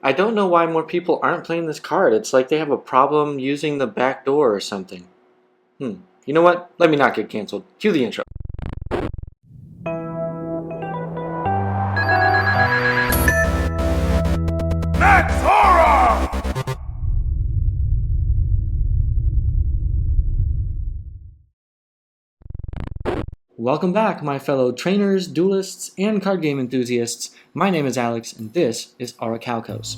I don't know why more people aren't playing this card. It's like they have a problem using the back door or something. You know what? Let me not get canceled. Cue the intro. Welcome back, my fellow trainers, duelists, and card game enthusiasts. My name is Alex, and this is Aurachalcos.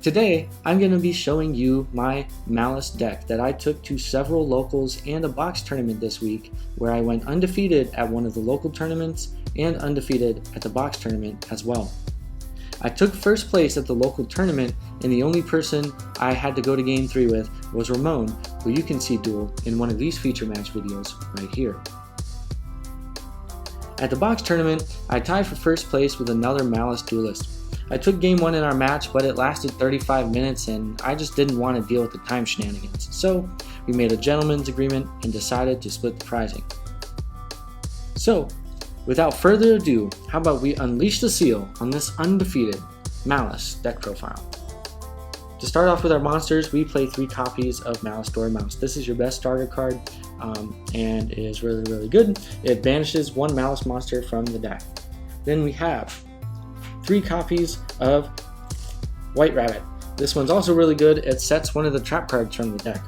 Today, I'm going to be showing you my Maliss deck that I took to several locals and a box tournament this week, where I went undefeated at one of the local tournaments and undefeated at the box tournament as well. I took first place at the local tournament, and the only person I had to go to game 3 with was Ramon, who you can see duel in one of these feature match videos right here. At the box tournament, I tied for first place with another Maliss duelist. I took game 1 in our match, but it lasted 35 minutes and I just didn't want to deal with the time shenanigans. So we made a gentleman's agreement and decided to split the prizing. So, without further ado, how about we unleash the seal on this undefeated Maliss deck profile. To start off with our monsters, we play 3 copies of Maliss Door Mouse. This is your best starter card and is really good. It banishes 1 Maliss monster from the deck. Then we have 3 copies of White Rabbit. This one's also really good. It sets one of the trap cards from the deck.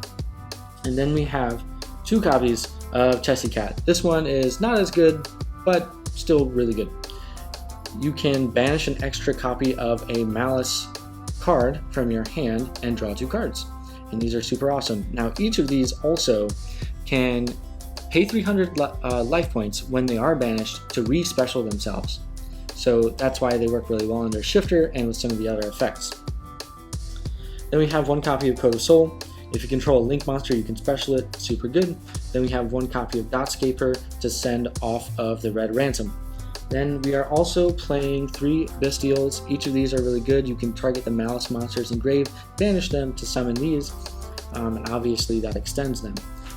And then we have 2 copies of Chessy Cat. This one is not as good, but still really good. You can banish an extra copy of a Maliss card from your hand and draw 2 cards. And these are super awesome. Now each of these also can pay 300 life points when they are banished to re-special themselves. So that's why they work really well under Shifter and with some of the other effects. Then we have 1 copy of Code of Soul. If you control a Link monster, you can special it, super good. Then we have 1 copy of Dotscaper to send off of the Red Ransom. Then we are also playing 3 Bestials. Each of these are really good. You can target the Maliss monsters in grave, banish them to summon these, and obviously that extends them.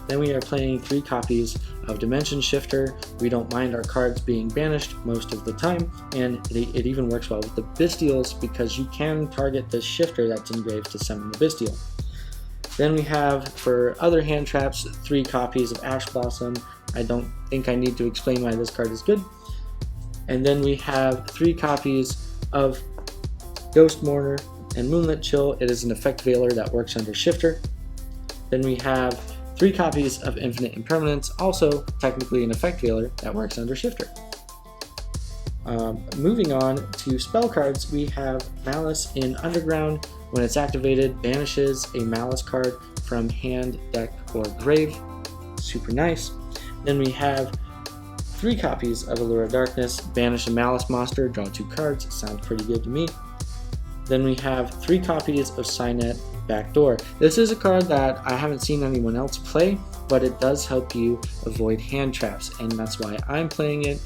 Then we are playing 3 copies of Dimension Shifter. We don't mind our cards being banished most of the time, and it even works well with the Bestials because you can target the Shifter that's engraved to summon the Bestial. Then we have, for other hand traps, 3 copies of Ash Blossom. I don't think I need to explain why this card is good. And then we have 3 copies of Ghost Mourner and Moonlit Chill. It is an effect veiler that works under Shifter. Then we have 3 copies of Infinite Impermanence, also technically an effect veiler that works under Shifter. Moving on to spell cards, we have Maliss in Underground. When it's activated, banishes a Maliss card from hand, deck, or grave. Super nice. Then we have 3 copies of Allure of Darkness, banish a Maliss monster, draw 2 cards. Sounds pretty good to me. Then we have 3 copies of Signet Backdoor. This is a card that I haven't seen anyone else play, but it does help you avoid hand traps, and that's why I'm playing it.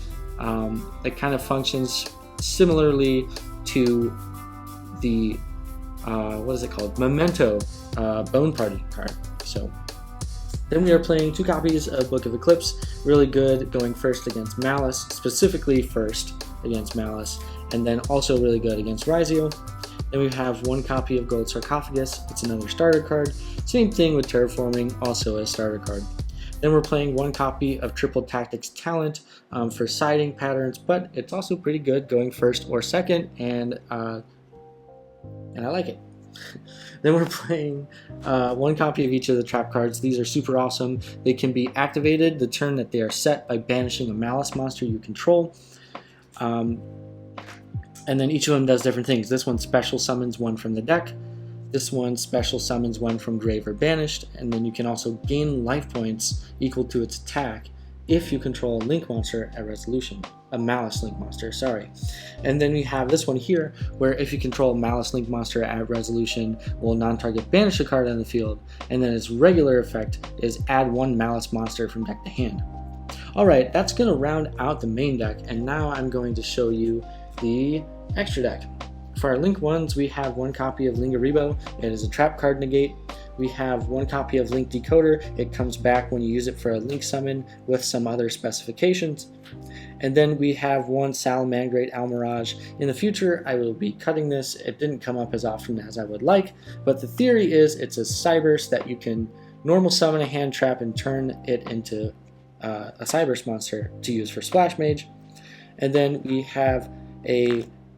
It kind of functions similarly to the, what is it called? Memento Bone Party card. So then we are playing 2 copies of Book of Eclipse. Really good going first against Maliss, specifically first against Maliss, and then also really good against Rizio. Then we have 1 copy of Gold Sarcophagus. It's another starter card. Same thing with Terraforming, also a starter card. Then we're playing 1 copy of Triple Tactics Talent for siding patterns, but it's also pretty good going first or second, and I like it. Then we're playing 1 copy of each of the trap cards. These are super awesome. They can be activated the turn that they are set by banishing a Maliss monster you control. And then each of them does different things. This one special summons 1 from the deck. This one special summons 1 from grave or banished. And then you can also gain life points equal to its attack if you control a Link monster at resolution. A Maliss Link monster, sorry. And then we have this one here, where if you control a Maliss Link monster at resolution, will non-target banish a card on the field. And then its regular effect is add 1 Maliss monster from deck to hand. Alright, that's going to round out the main deck, and now I'm going to show you the extra deck. For our Link ones, we have 1 copy of Lingaribo. It is a trap card negate. We have 1 copy of Link Decoder. It comes back when you use it for a Link summon with some other specifications. And then we have one Salamangreat Almirage. In the future, I will be cutting this. It didn't come up as often as I would like, but the theory is it's a Cyberse that you can normal summon a hand trap and turn it into a Cyberse monster to use for Splash Mage. And then we have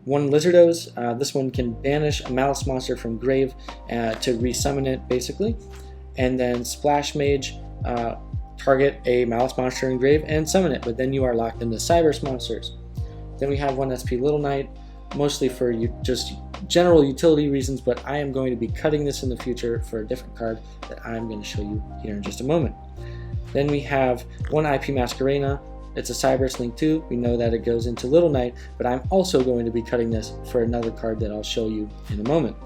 one Lizardos. This one can banish a Maliss monster from grave to resummon it, basically. And then Splash Mage, target a Maliss monster in grave and summon it, but then you are locked into Cyberse monsters. Then we have one SP Little Knight, mostly for just general utility reasons, but I am going to be cutting this in the future for a different card that I'm going to show you here in just a moment. Then we have one IP Masquerena. It's a Cyberse Link 2. We know that it goes into Little Knight, but I'm also going to be cutting this for another card that I'll show you in a moment.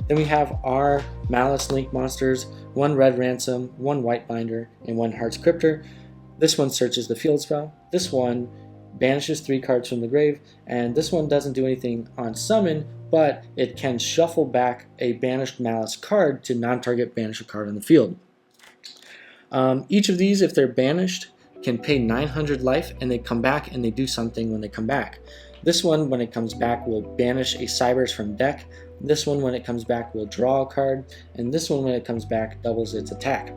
Then we have our Maliss Link monsters, one Red Ransom, one White Binder, and one Heart's Cryptor. This one searches the field spell. This one banishes 3 cards from the grave, and this one doesn't do anything on summon, but it can shuffle back a banished Maliss card to non-target banish a card on the field. Each of these, if they're banished, can pay 900 life, and they come back and they do something when they come back. This one, when it comes back, will banish a Cyberse from deck. This one, when it comes back, will draw a card, and this one, when it comes back, doubles its attack.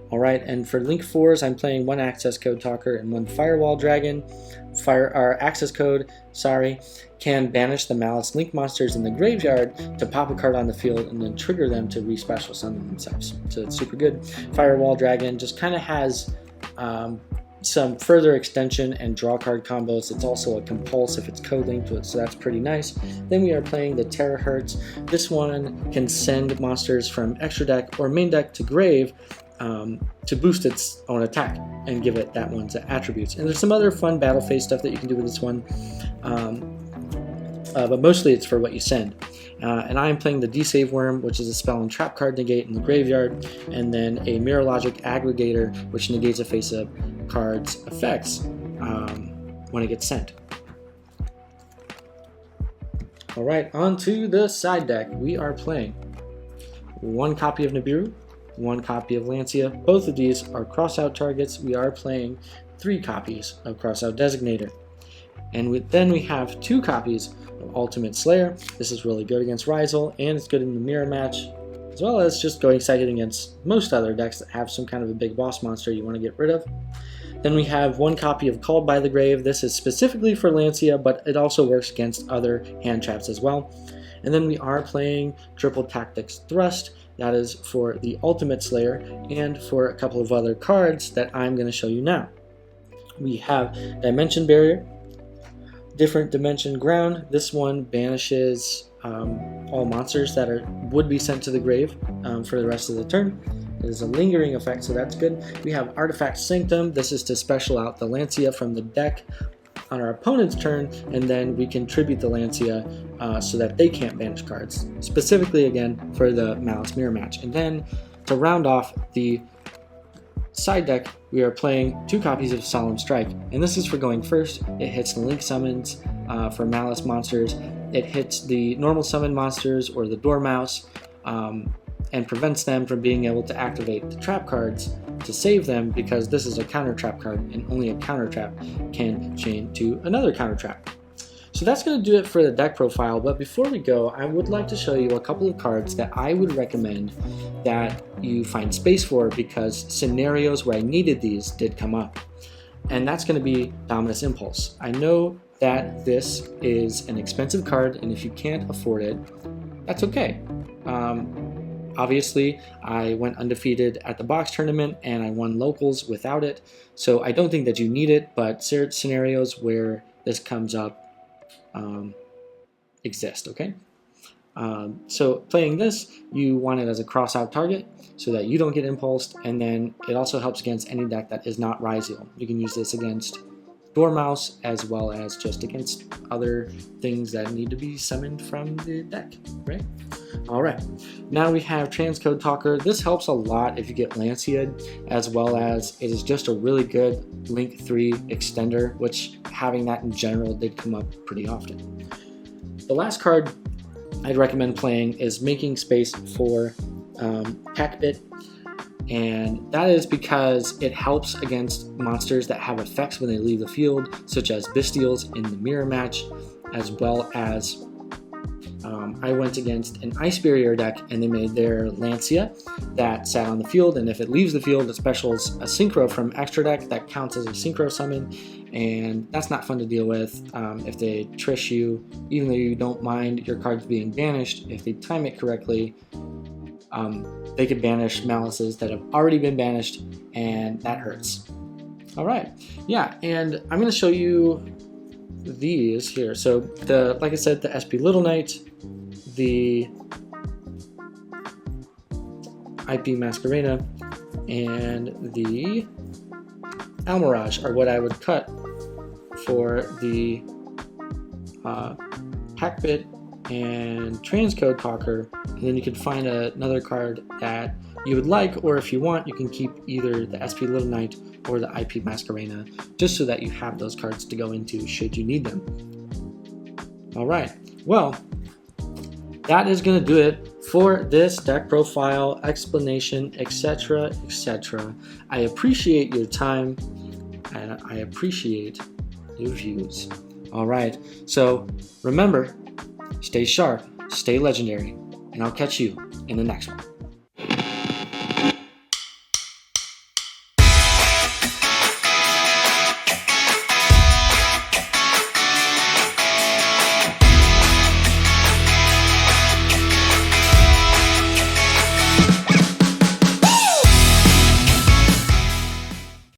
Alright, and for Link 4s, I'm playing one Access Code Talker and one Firewall Dragon. Access Code, can banish the Maliss Link monsters in the graveyard to pop a card on the field and then trigger them to re-special summon themselves. So it's super good. Firewall Dragon just kind of has some further extension and draw card combos. It's also a compulse if it's code-linked to it, so that's pretty nice. Then we are playing the Terahertz. This one can send monsters from extra deck or main deck to grave to boost its own attack and give it that one's attributes. And there's some other fun battle phase stuff that you can do with this one, but mostly it's for what you send. And I am playing the D-Save Worm, which is a spell and trap card negate in the graveyard, and then a Mirror Logic Aggregator, which negates a face-up card's effects when it gets sent. Alright, on to the side deck. We are playing one copy of Nibiru, one copy of Lancia. Both of these are cross-out targets. We are playing 3 copies of Cross-Out Designator. And then we have 2 copies of Ultimate Slayer. This is really good against Rizal, and it's good in the mirror match, as well as just going second against most other decks that have some kind of a big boss monster you want to get rid of. Then we have 1 copy of Called by the Grave. This is specifically for Lancia, but it also works against other hand traps as well. And then we are playing Triple Tactics Thrust. That is for the Ultimate Slayer and for a couple of other cards that I'm going to show you now. We have Dimension Barrier, Different Dimension Ground. This one banishes all monsters that would be sent to the grave for the rest of the turn. It is a lingering effect, so that's good. We have Artifact Sanctum. This is to special out the Lancia from the deck on our opponent's turn, and then we can tribute the Lancia so that they can't banish cards, specifically again for the Maliss Mirror match. And then to round off the side deck, we are playing 2 copies of Solemn Strike, and this is for going first. It hits the Link summons for Maliss monsters. It hits the normal summon monsters or the Dormouse and prevents them from being able to activate the trap cards to save them, because this is a counter trap card and only a counter trap can chain to another counter trap. So that's going to do it for the deck profile, but before we go, I would like to show you a couple of cards that I would recommend that you find space for, because scenarios where I needed these did come up. And that's going to be Dominus Impulse. I know that this is an expensive card, and if you can't afford it, that's okay. Obviously, I went undefeated at the box tournament and I won locals without it, so I don't think that you need it, but scenarios where this comes up exist, okay? So playing this, you want it as a cross-out target so that you don't get impulsed, and then it also helps against any deck that is not Rizal. You can use this against Dormouse as well as just against other things that need to be summoned from the deck, right? Alright, now we have Transcode Talker. This helps a lot if you get Lancia, as well as it is just a really good Link 3 extender, which having that in general did come up pretty often. The last card I'd recommend playing is making space for Packbit. and that is because it helps against monsters that have effects when they leave the field, such as Bestials in the mirror match, as well as I went against an Ice Barrier deck, and they made their Lancia that sat on the field, and if it leaves the field, it specials a Synchro from extra deck that counts as a Synchro summon, and that's not fun to deal with. If they trish you, even though you don't mind your cards being banished, if they time it correctly, they could banish Malisses that have already been banished, and that hurts. Alright, yeah, and I'm going to show you these here. So, like I said, the SP Little Knight, the IP Masquerena, and the Almirage are what I would cut for the Hackbit and Transcode Talker, and then you can find another card that you would like, or if you want, you can keep either the SP Little Knight or the IP Masquerena, just so that you have those cards to go into should you need them. Alright, well, that is going to do it for this deck profile, explanation, etc., etc. I appreciate your time, and I appreciate your views. Alright, so remember, stay sharp, stay legendary, and I'll catch you in the next one.